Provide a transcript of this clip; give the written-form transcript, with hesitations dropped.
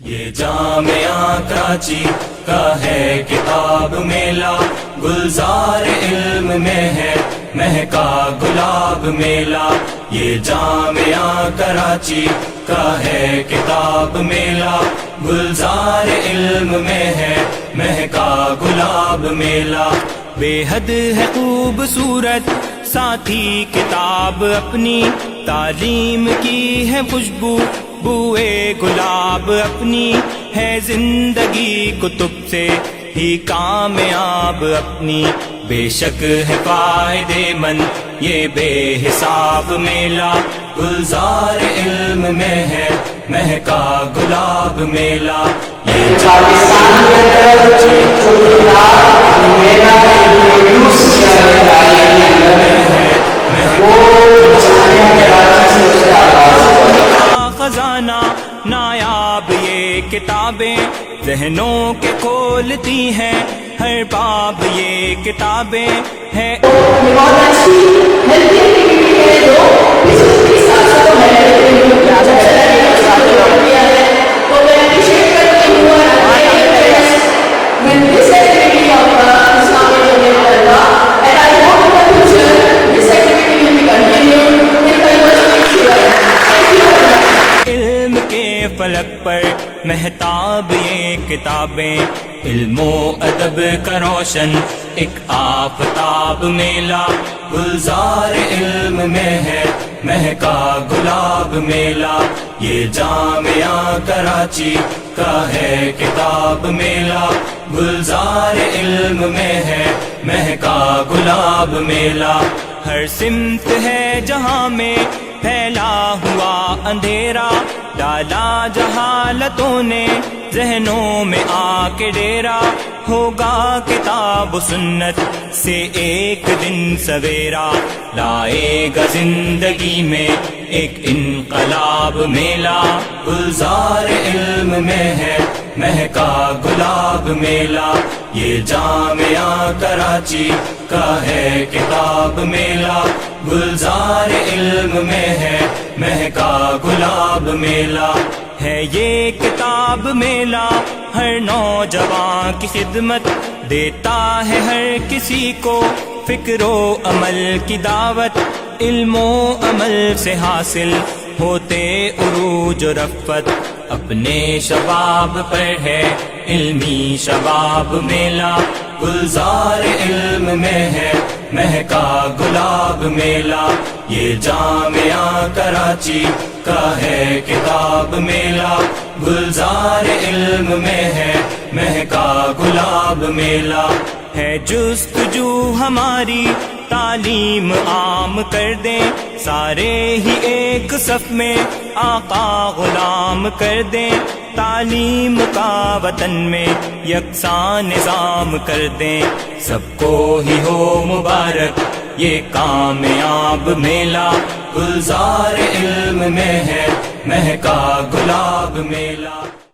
یہ جامعہ کراچی کا ہے کتاب میلہ، گلزار علم میں ہے مہکا گلاب میلہ۔ یہ جامعہ کراچی کا ہے کتاب میلہ، گلزار علم میں ہے مہکا گلاب میلہ۔ بے حد ہے خوبصورت ساتھی کتاب اپنی، تعلیم کی ہے خوشبو بوئے گلاب اپنی، ہے زندگی کتب سے ہی کامیاب اپنی۔ بے شک ہے فائدے مند یہ بے حساب میلہ، گلزار علم میں ہے مہکا گلاب میلہ۔ یہ خزانہ نایاب یہ کتابیں ذہنوں کے کھولتی ہیں، ہر باب یہ کتابیں ہیں۔ فلک پر مہتاب یہ کتابیں، علم و ادب کا روشن ایک آفتاب میلہ، گلزار علم میں ہے مہکا گلاب میلہ۔ یہ جامعہ کراچی کا ہے کتاب میلہ، گلزار علم میں ہے مہکا گلاب میلہ۔ ہر سمت ہے جہاں میں پھیلا ہوا اندھیرا، ڈالا جہالتوں نے ذہنوں میں آ کے ڈیرا، ہوگا کتاب و سنت سے ایک دن سویرا، لائے گا زندگی میں ایک انقلاب میلہ، گلزار علم میں ہے مہکا گلاب میلہ۔ یہ جامعہ کراچی کا ہے کتاب میلہ، گلزار علم میں ہے مہکا گلاب میلہ۔ ہے یہ کتاب میلہ ہر نوجوان کی خدمت، دیتا ہے ہر کسی کو فکر و عمل کی دعوت، علم و عمل سے حاصل ہوتے عروج و رفعت، اپنے شباب پر ہے علمی شباب میلہ، گلزار علم میں ہے مہکا گلاب میلہ۔ یہ جامعہ کراچی کا ہے کتاب میلہ، گلزار علم میں ہے مہکا گلاب میلہ۔ ہے جستجو ہماری تعلیم عام کر دیں، سارے ہی ایک صف میں آقا غلام کر دیں، تعلیم کا وطن میں یکساں نظام کر دیں، سب کو ہی ہو مبارک یہ کامیاب میلہ، گلزار علم میں ہے مہکا گلاب میلہ۔